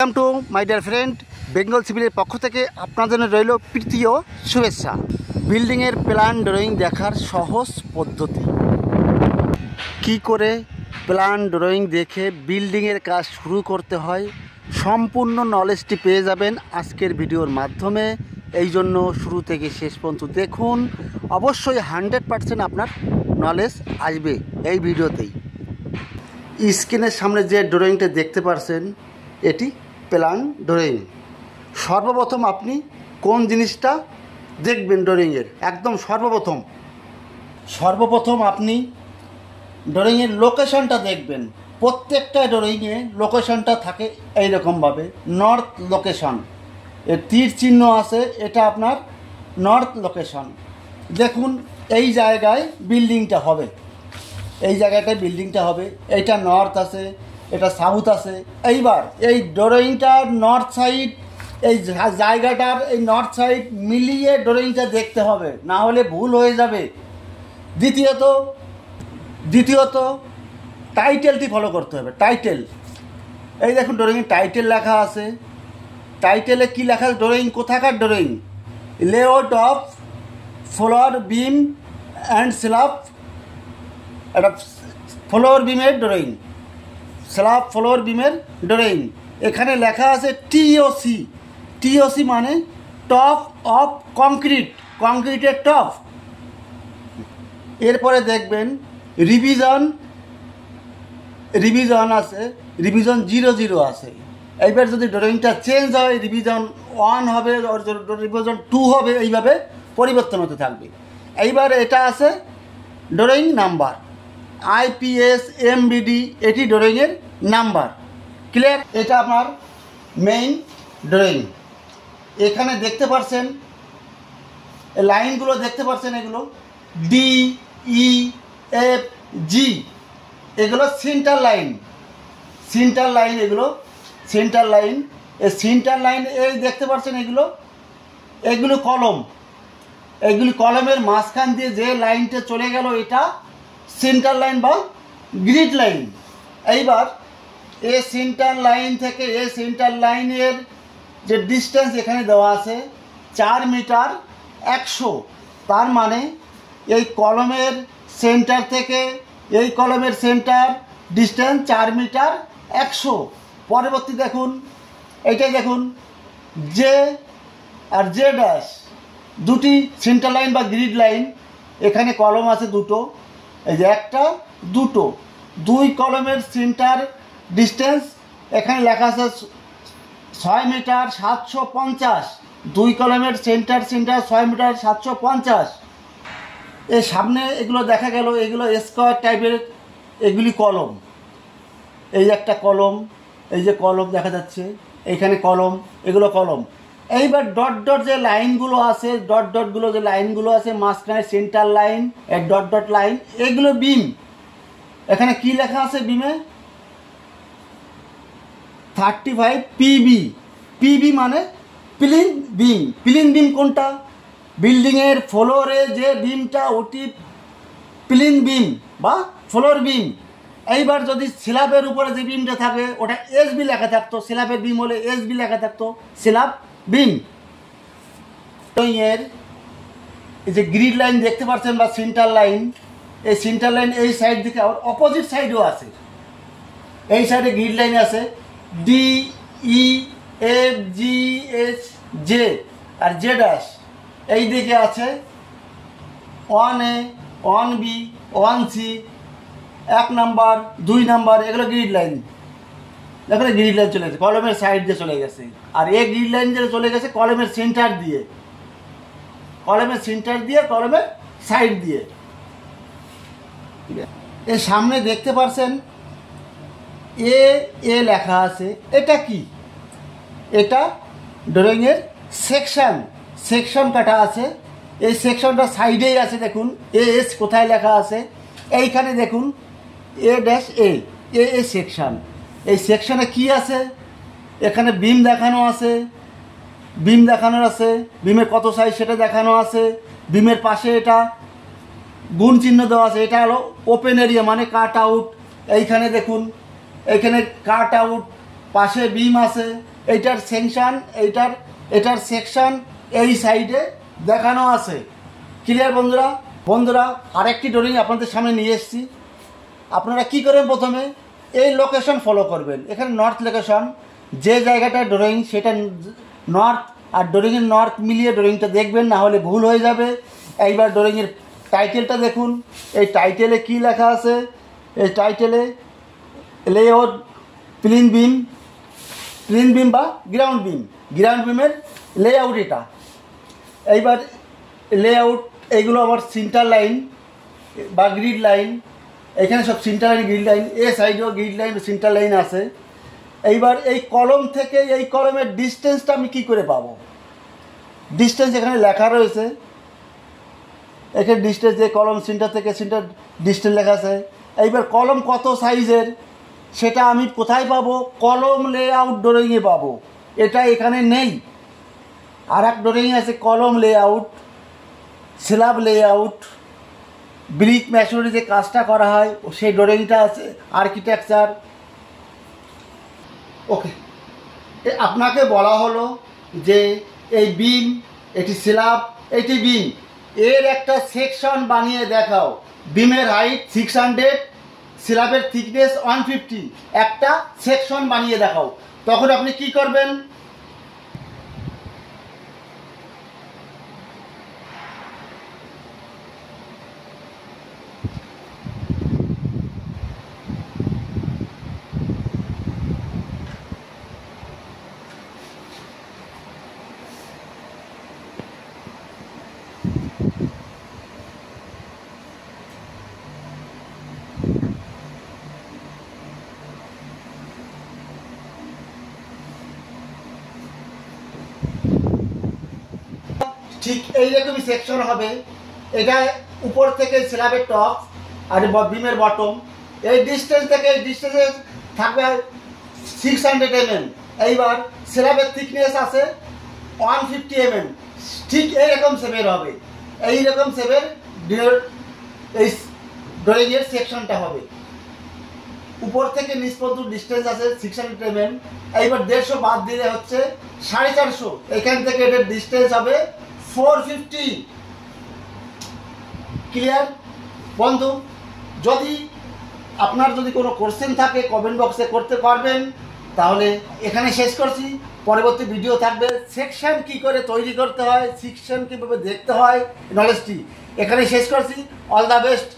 Welcome to my dear friend, Bengal সিভিলের পক্ষ থেকে আপনার জন্য রইল প্রীতীয় শুভেচ্ছা। বিল্ডিংয়ের প্ল্যান ড্রয়িং দেখার সহজ পদ্ধতি, কি করে প্ল্যান ড্রয়িং দেখে বিল্ডিংয়ের কাজ শুরু করতে হয়, সম্পূর্ণ নলেজটি পেয়ে যাবেন আজকের ভিডিওর মাধ্যমে। এই জন্য শুরু থেকে শেষ পর্যন্ত দেখুন, অবশ্যই 100% আপনার নলেজ আসবে এই ভিডিওতেই। স্ক্রিনের সামনে যে ড্রয়িংটা দেখতে পাচ্ছেন, এটি প্ল্যান ড্রয়িং। সর্বপ্রথম আপনি কোন জিনিসটা দেখবেন ড্রয়িংয়ের, একদম সর্বপ্রথম আপনি ড্রয়িংয়ের লোকেশনটা দেখবেন। প্রত্যেকটা ড্রয়িংয়ে লোকেশনটা থাকে এইরকমভাবে, নর্থ লোকেশন, এর তীর চিহ্ন আছে, এটা আপনার নর্থ লোকেশন। দেখুন এই জায়গায় বিল্ডিংটা হবে, এই জায়গাটায় বিল্ডিংটা হবে, এইটা নর্থ আছে, এটা সাউথ আছে। এইবার এই ড্রয়িংটার নর্থ সাইড, এই জায়গাটার এই নর্থ সাইড মিলিয়ে ড্রয়িংটা দেখতে হবে, না হলে ভুল হয়ে যাবে। দ্বিতীয়ত টাইটেলটি ফলো করতে হবে। টাইটেল, এই দেখুন ড্রয়িংয়ে টাইটেল লেখা আছে। টাইটেলে কি লেখা আছে? ড্রয়িং কোথাকার drawing? Layout of floor beam and slab, একটা ফ্লোর বিমের ড্রয়িং, স্ল্যাব ফ্লোর বিমের ড্রয়িং। এখানে লেখা আছে টিওসি। টিওসি মানে টপ অফ কংক্রিট, কংক্রিটের টপ। এরপরে দেখবেন রিভিশন আছে, রিভিশন 00 আছে। এইবার যদি ড্রয়িংটা চেঞ্জ হয়, রিভিশন 1 হবে, রিভিশন 2 হবে, এইভাবে পরিবর্তন হতে থাকবে। এইবার এটা আছে ড্রয়িং নাম্বার, IPS MBD, এটি ড্রয়িংয়ের নাম্বার। ক্লিয়ার? এটা আপনার মেইন ড্রয়িং। এখানে দেখতে পাচ্ছেন লাইনগুলো, দেখতে পাচ্ছেন এগুলো DEFG, এগুলো সেন্টার লাইন, এগুলো সেন্টার লাইন। এই সেন্টার লাইন এই দেখতে পাচ্ছেন এগুলো কলম, এইগুলি কলমের মাঝখান দিয়ে যে লাইনটা চলে গেল, এটা সেন্টার লাইন বা গ্রিড লাইন। এইবার এই সেন্টার লাইন থেকে এই সেন্টার লাইনের যে ডিস্টেন্স এখানে দেওয়া আছে 4 মিটার 100, তার মানে এই কলমের সেন্টার থেকে এই কলমের সেন্টার ডিস্টেন্স 4 মিটার 100। পরবর্তী দেখুন, এইটাই দেখুন জে আর জে ড্যাশ, দুটি সেন্টার লাইন বা গ্রিড লাইন। এখানে কলম আছে দুটো, এই যে একটা দুটো, 2 কলমের সেন্টার ডিস্টেন্স এখানে লেখা আছে 6 মিটার 750। 2 কলমের সেন্টার 6 মিটার 750। এর সামনে এগুলো দেখা গেল, এগুলো স্কোয়ার টাইপের, এগুলি কলম। এই একটা কলম, এই যে কলম দেখা যাচ্ছে, এইখানে কলম, এগুলো কলম। এইবার ডট ডট যে লাইনগুলো আছে, ডটগুলো যে লাইনগুলো আছে মাঝখানে সেন্টার লাইন, এক ডট লাইন, এগুলো বিম। এখানে কি লেখা আছে বিমে? 35 পিবি মানে প্লিন বিম। প্লিন বিম কোনটা? বিল্ডিংয়ের ফ্লোরে যে বিমটা, ওটি প্লিন বিম বা ফ্লোর বিম। এইবার যদি স্ল্যাবের উপরে যে বিমটা থাকে, ওটা SB লেখা থাকতো, স্ল্যাবের বিম হলে SB লেখা থাকতো, স্ল্যাব বিম। এর এই যে গ্রিড লাইন দেখতে পাচ্ছেন বা সেন্টার লাইন, এই সেন্টার লাইন এই সাইড দিকে, আবার অপোজিট সাইডেও আছে, এই সাইডে গ্রিড লাইন আছে DEFGHJ আর J ড্যাশ। এই দিকে আছে 1A 1B 1C, 1 number 2 number, এগুলো গ্রিড লাইন। দেখো গ্রিড লাইন চলে গেছে, কলমের সাইড দিয়ে চলে গেছে। আর এই গ্রিড লাইন যেটা চলে গেছে কলমের সেন্টার দিয়ে, কলমের সাইড দিয়ে। এর সামনে দেখতে পাচ্ছেন এ লেখা আছে। এটা কি? এটা ড্রয়িংয়ের সেকশন কাটা আছে। এই সেকশনটা সাইডেই আছে, দেখুন AS কোথায় লেখা আছে, এইখানে দেখুন A-A সেকশন। এই সেকশনে কি আছে? এখানে বিম দেখানো আছে, বিমের কত সাইজ সেটা দেখানো আছে। বিমের পাশে এটা গুণ চিহ্ন দেওয়া আছে, এটা হলো ওপেন এরিয়া মানে কাট আউট। এইখানে দেখুন, এইখানে কাট আউট, পাশে বিম আছে, এইটার সেকশন এটার সেকশন এই সাইডে দেখানো আছে। ক্লিয়ার বন্ধুরা? বন্ধুরা আরেকটি ড্রয়িং আপনাদের সামনে নিয়ে এসেছি। আপনারা কি করবেন, প্রথমে এই লোকেশন ফলো করবেন। এখানে নর্থ লোকেশন, যে জায়গাটা ড্রয়িং সেটা নর্থ, আর ড্রয়িংয়ের নর্থ মিলিয়ে ড্রয়িংটা দেখবেন, না হলে ভুল হয়ে যাবে। এইবার ড্রয়িংয়ের টাইটেলটা দেখুন। এই টাইটেলে কি লেখা আছে? এই টাইটেলে লেআউট প্লেন বিম বা গ্রাউন্ড বিমের লেআউট এটা। এইবার লেআউট এইগুলো আবার সেন্টার লাইন বা গ্রিড লাইন, এখানে সব সেন্টার লাইন গ্রিড লাইন, এ সাইডেও গ্রিড লাইন সেন্টার লাইন আছে। এইবার এই কলম থেকে এই কলমের ডিস্টেন্সটা আমি কি করে পাবো? ডিস্টেন্স এখানে লেখা রয়েছে, এখানে ডিস্টেন্স যে কলম সেন্টার থেকে সেন্টার ডিস্টেন্স লেখা আছে। এইবার কলম কত সাইজের সেটা আমি কোথায় পাবো? কলম লেআউট ড্রয়িংয়ে পাবো। এটা এখানে নেই। আর এক ড্রয়িং আছে কলম লেআউট, স্ল্যাব লেআউট, ব্রিক ম্যাশনারি যে কাজটা করা হয় সেই ড্রয়িংটা আছে, আর্কিটেকচার। ওকে, আপনাকে বলা হলো যে এই বিম, এটি স্ল্যাব, এটি বিম, এর একটা সেকশন বানিয়ে দেখাও। বিমের হাইট 600, স্ল্যাবের থিকনেস 150, একটা সেকশন বানিয়ে দেখাও। তখন আপনি কি করবেন? ঠিক এইরকমই সেকশন হবে। এটা উপর থেকে স্ল্যাবের টপ আর বিমের বটম, এই ডিস্টেন্স থেকে এই ডিস্টেন্সে থাকবে 600 mm। এইবার স্ল্যাবের থিকনেস আছে 150 mm। ঠিক এইরকম শেপের হবে, এইরকম শেপের এই ড্রয়িংয়ের সেকশনটা হবে। উপর থেকে নিচ পর্যন্ত ডিস্টেন্স আছে 600 mm। এইবার 150 বাদ দিলে হচ্ছে 450। এখান থেকে এটার ডিস্টেন্স হবে 450। ক্লিয়ার বন্ধু? যদি আপনার যদি কোনো কোশ্চেন থাকে কমেন্ট বক্সে করতে পারবেন। তাহলে এখানে শেষ করছি, পরবর্তী ভিডিও থাকবে সেকশন কি করে তৈরি করতে হয়, সেকশন কীভাবে দেখতে হয়, নলেজটি এখানে শেষ করছি। All the best.